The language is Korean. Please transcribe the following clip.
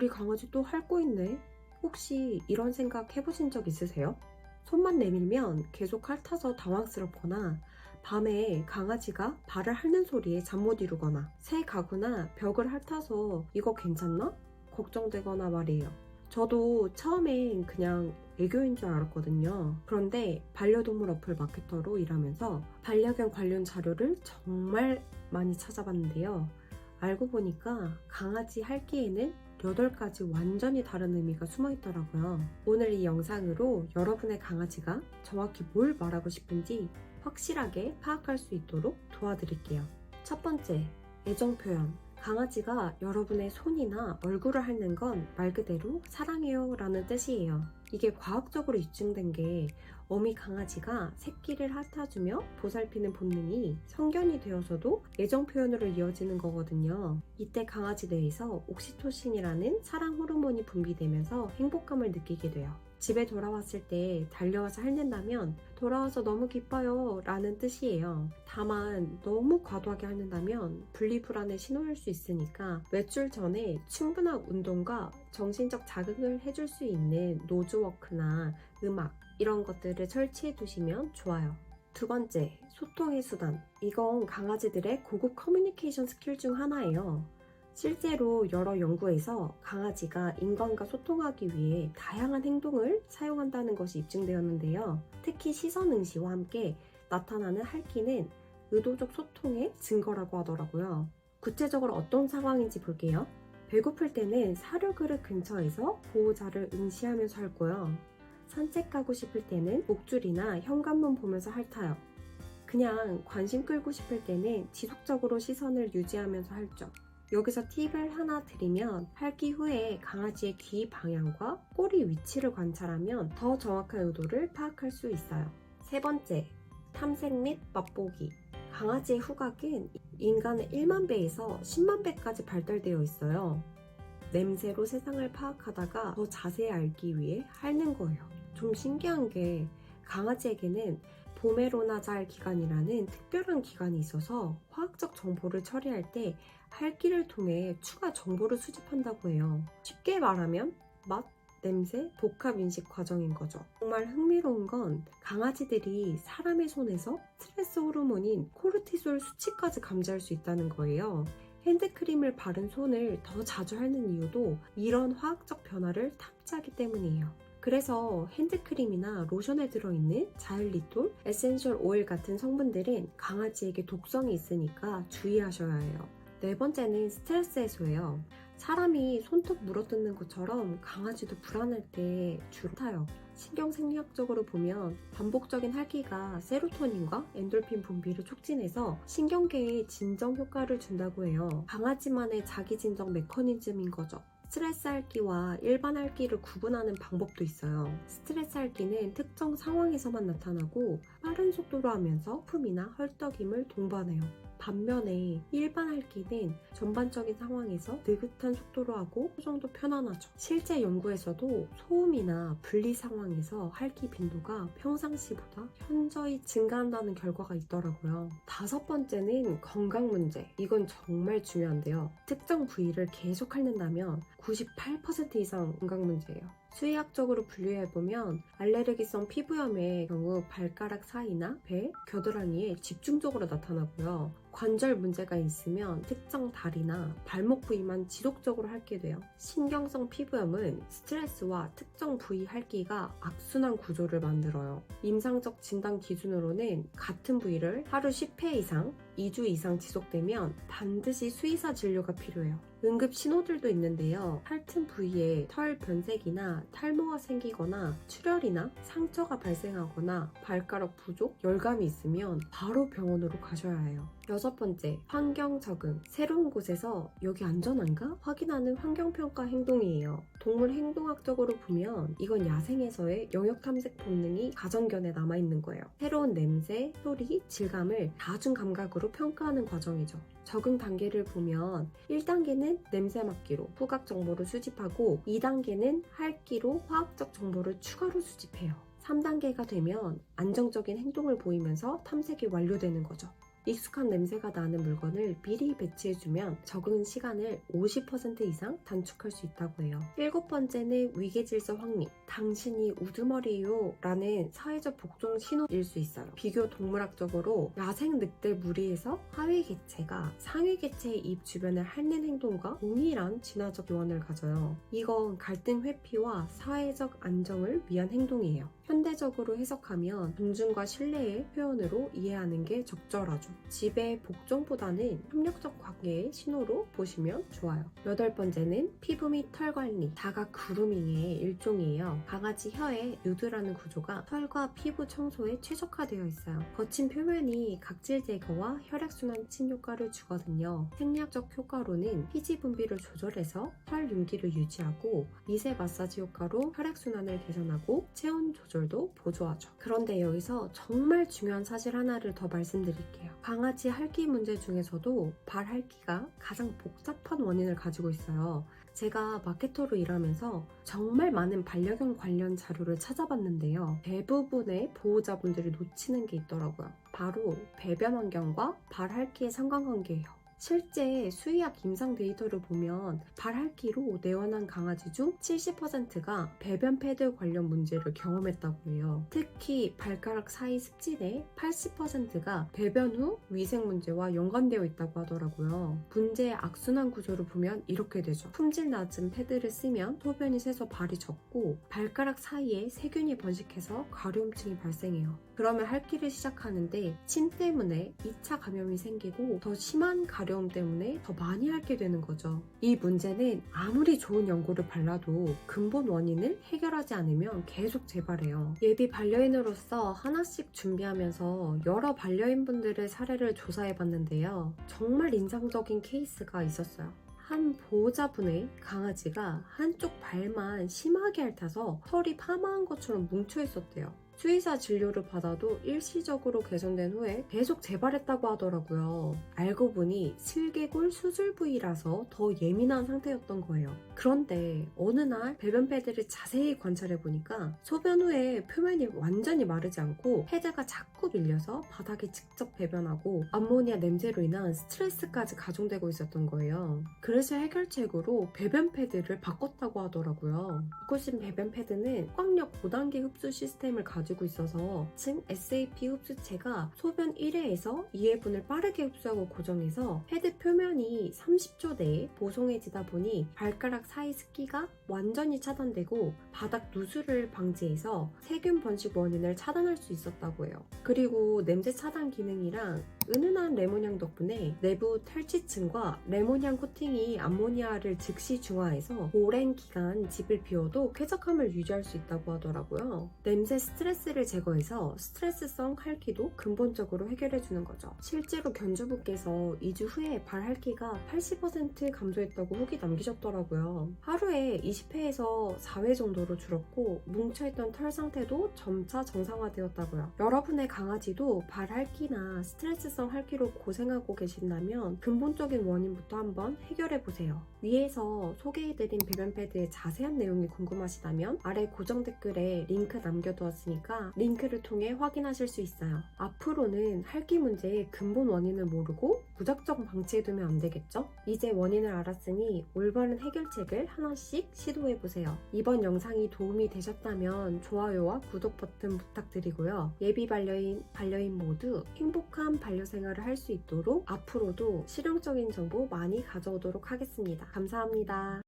우리 강아지 또 핥고 있네. 혹시 이런 생각 해보신 적 있으세요? 손만 내밀면 계속 핥아서 당황스럽거나 밤에 강아지가 발을 핥는 소리에 잠 못 이루거나 새 가구나 벽을 핥아서 이거 괜찮나? 걱정되거나 말이에요. 저도 처음엔 그냥 애교인 줄 알았거든요. 그런데 반려동물 어플 마케터로 일하면서 반려견 관련 자료를 정말 많이 찾아봤는데요. 알고 보니까 강아지 핥기에는 8가지 완전히 다른 의미가 숨어 있더라고요. 오늘 이 영상으로 여러분의 강아지가 정확히 뭘 말하고 싶은지 확실하게 파악할 수 있도록 도와드릴게요. 첫 번째, 애정 표현. 강아지가 여러분의 손이나 얼굴을 핥는 건 말 그대로 사랑해요 라는 뜻이에요. 이게 과학적으로 입증된 게 어미 강아지가 새끼를 핥아주며 보살피는 본능이 성견이 되어서도 애정 표현으로 이어지는 거거든요. 이때 강아지 뇌에서 옥시토신이라는 사랑 호르몬이 분비되면서 행복감을 느끼게 돼요. 집에 돌아왔을 때 달려와서 핥는다면 돌아와서 너무 기뻐요 라는 뜻이에요. 다만 너무 과도하게 핥는다면 분리불안의 신호일 수 있으니까 외출 전에 충분한 운동과 정신적 자극을 해줄 수 있는 노즈워크나 음악 이런 것들을 설치해 두시면 좋아요. 두 번째, 소통의 수단. 이건 강아지들의 고급 커뮤니케이션 스킬 중 하나예요. 실제로 여러 연구에서 강아지가 인간과 소통하기 위해 다양한 행동을 사용한다는 것이 입증되었는데요. 특히 시선 응시와 함께 나타나는 핥기는 의도적 소통의 증거라고 하더라고요. 구체적으로 어떤 상황인지 볼게요. 배고플 때는 사료 그릇 근처에서 보호자를 응시하면서 핥고요. 산책 가고 싶을 때는 목줄이나 현관문 보면서 핥아요. 그냥 관심 끌고 싶을 때는 지속적으로 시선을 유지하면서 핥죠. 여기서 팁을 하나 드리면 핥기 후에 강아지의 귀 방향과 꼬리 위치를 관찰하면 더 정확한 의도를 파악할 수 있어요. 세 번째, 탐색 및 맛보기. 강아지의 후각은 인간의 1만 배에서 10만 배까지 발달되어 있어요. 냄새로 세상을 파악하다가 더 자세히 알기 위해 핥는 거예요. 좀 신기한 게 강아지에게는 보메로나잘 기관이라는 특별한 기관이 있어서 화학적 정보를 처리할 때 핥기를 통해 추가 정보를 수집한다고 해요. 쉽게 말하면 맛, 냄새, 복합 인식 과정인 거죠. 정말 흥미로운 건 강아지들이 사람의 손에서 스트레스 호르몬인 코르티솔 수치까지 감지할 수 있다는 거예요. 핸드크림을 바른 손을 더 자주 핥는 이유도 이런 화학적 변화를 탐지하기 때문이에요. 그래서 핸드크림이나 로션에 들어있는 자일리톨, 에센셜 오일 같은 성분들은 강아지에게 독성이 있으니까 주의하셔야 해요. 네 번째는 스트레스 해소예요. 사람이 손톱 물어뜯는 것처럼 강아지도 불안할 때 주로 타요. 신경생리학적으로 보면 반복적인 핥기가 세로토닌과 엔돌핀 분비를 촉진해서 신경계에 진정 효과를 준다고 해요. 강아지만의 자기진정 메커니즘인 거죠. 스트레스 핥기와 일반 핥기를 구분하는 방법도 있어요. 스트레스 핥기는 특정 상황에서만 나타나고 빠른 속도로 하면서 품이나 헐떡임을 동반해요. 반면에 일반 핥기는 전반적인 상황에서 느긋한 속도로 하고 그 정도 편안하죠. 실제 연구에서도 소음이나 분리 상황에서 핥기 빈도가 평상시보다 현저히 증가한다는 결과가 있더라고요. 다섯 번째는 건강 문제. 이건 정말 중요한데요. 특정 부위를 계속 핥는다면 98% 이상 건강 문제예요. 수의학적으로 분류해보면 알레르기성 피부염의 경우 발가락 사이나 배, 겨드랑이에 집중적으로 나타나고요. 관절 문제가 있으면 특정 다리나 발목 부위만 지속적으로 핥게 돼요. 신경성 피부염은 스트레스와 특정 부위 핥기가 악순환 구조를 만들어요. 임상적 진단 기준으로는 같은 부위를 하루 10회 이상, 2주 이상 지속되면 반드시 수의사 진료가 필요해요. 응급 신호들도 있는데요. 핥은 부위에 털 변색이나 탈모가 생기거나 출혈이나 상처가 발생하거나 발가락 부족, 열감이 있으면 바로 병원으로 가셔야 해요. 여섯 번째, 환경 적응. 새로운 곳에서 여기 안전한가? 확인하는 환경평가 행동이에요. 동물 행동학적으로 보면 이건 야생에서의 영역 탐색 본능이 가정견에 남아있는 거예요. 새로운 냄새, 소리, 질감을 다중 감각으로 평가하는 과정이죠. 적응 단계를 보면 1단계는 냄새 맡기로 후각 정보를 수집하고 2단계는 핥기로 화학적 정보를 추가로 수집해요. 3단계가 되면 안정적인 행동을 보이면서 탐색이 완료되는 거죠. 익숙한 냄새가 나는 물건을 미리 배치해주면 적응 시간을 50% 이상 단축할 수 있다고 해요. 7번째는 위계질서 확립. 당신이 우두머리예요 라는 사회적 복종 신호일 수 있어요. 비교 동물학적으로 야생 늑대 무리에서 하위 개체가 상위 개체의 입 주변을 핥는 행동과 동일한 진화적 요원을 가져요. 이건 갈등 회피와 사회적 안정을 위한 행동이에요. 현대적으로 해석하면 존중과 신뢰의 표현으로 이해하는 게 적절하죠. 지배 복종보다는 협력적 관계의 신호로 보시면 좋아요. 8번째는 피부 및 털 관리, 다각 그루밍의 일종이에요. 강아지 혀에 누드라는 구조가 털과 피부 청소에 최적화되어 있어요. 거친 표면이 각질 제거와 혈액순환 침 효과를 주거든요. 생리학적 효과로는 피지 분비를 조절해서 털 윤기를 유지하고 미세 마사지 효과로 혈액순환을 개선하고 체온 조절도 보조하죠. 그런데 여기서 정말 중요한 사실 하나를 더 말씀드릴게요. 강아지 핥기 문제 중에서도 발 핥기가 가장 복잡한 원인을 가지고 있어요. 제가 마케터로 일하면서 정말 많은 반려견 관련 자료를 찾아봤는데요. 대부분의 보호자분들이 놓치는 게 있더라고요. 바로 배변 환경과 발 핥기의 상관관계예요. 실제 수의학 임상 데이터를 보면 발 핥기로 내원한 강아지 중 70%가 배변 패드 관련 문제를 경험했다고 해요. 특히 발가락 사이 습진의 80%가 배변 후 위생 문제와 연관되어 있다고 하더라고요. 문제의 악순환 구조를 보면 이렇게 되죠. 품질 낮은 패드를 쓰면 소변이 새서 발이 젖고 발가락 사이에 세균이 번식해서 가려움증이 발생해요. 그러면 핥기를 시작하는데 침 때문에 2차 감염이 생기고 더 심한 가려움 때문에 더 많이 핥게 되는 거죠. 이 문제는 아무리 좋은 연고를 발라도 근본 원인을 해결하지 않으면 계속 재발해요. 예비 반려인으로서 하나씩 준비하면서 여러 반려인분들의 사례를 조사해봤는데요. 정말 인상적인 케이스가 있었어요. 한 보호자분의 강아지가 한쪽 발만 심하게 핥아서 털이 파마한 것처럼 뭉쳐 있었대요. 수의사 진료를 받아도 일시적으로 개선된 후에 계속 재발했다고 하더라고요. 알고 보니 슬개골 수술 부위라서 더 예민한 상태였던 거예요. 그런데 어느 날 배변 패드를 자세히 관찰해 보니까 소변 후에 표면이 완전히 마르지 않고 패드가 자꾸 밀려서 바닥에 직접 배변하고 암모니아 냄새로 인한 스트레스까지 가중되고 있었던 거예요. 그래서 해결책으로 배변 패드를 바꿨다고 하더라고요. 바꾸신 배변 패드는 꽉력 고단계 흡수 시스템을 가지고 있어서 즉 SAP 흡수체가 소변 1회에서 2회분을 빠르게 흡수하고 고정해서 패드 표면이 30초 내에 보송해지다 보니 발가락 사이 습기가 완전히 차단되고 바닥 누수를 방지해서 세균 번식 원인을 차단할 수 있었다고 해요. 그리고 냄새 차단 기능이랑 은은한 레몬향 덕분에 내부 탈취층과 레몬향 코팅이 암모니아를 즉시 중화해서 오랜 기간 집을 비워도 쾌적함을 유지할 수 있다고 하더라고요. 냄새 스트레스를 제거해서 스트레스성 핥기도 근본적으로 해결해주는 거죠. 실제로 견주분께서 2주 후에 발 핥기가 80% 감소했다고 후기 남기셨더라고요. 하루에 20회에서 4회 정도로 줄었고 뭉쳐있던 털 상태도 점차 정상화되었다고요. 여러분의 강아지도 발 핥기나 스트레스성 핥기로 고생하고 계신다면 근본적인 원인부터 한번 해결해보세요. 위에서 소개해드린 배변 패드의 자세한 내용이 궁금하시다면 아래 고정 댓글에 링크 남겨두었으니까 링크를 통해 확인하실 수 있어요. 앞으로는 핥기 문제의 근본 원인을 모르고 무작정 방치해두면 안 되겠죠? 이제 원인을 알았으니 올바른 해결책을 하나씩 시도해보세요. 이번 영상이 도움이 되셨다면 좋아요와 구독 버튼 부탁드리고요. 예비 반려인, 반려인 모두 행복한 반려생활을 할 수 있도록 앞으로도 실용적인 정보 많이 가져오도록 하겠습니다. 감사합니다.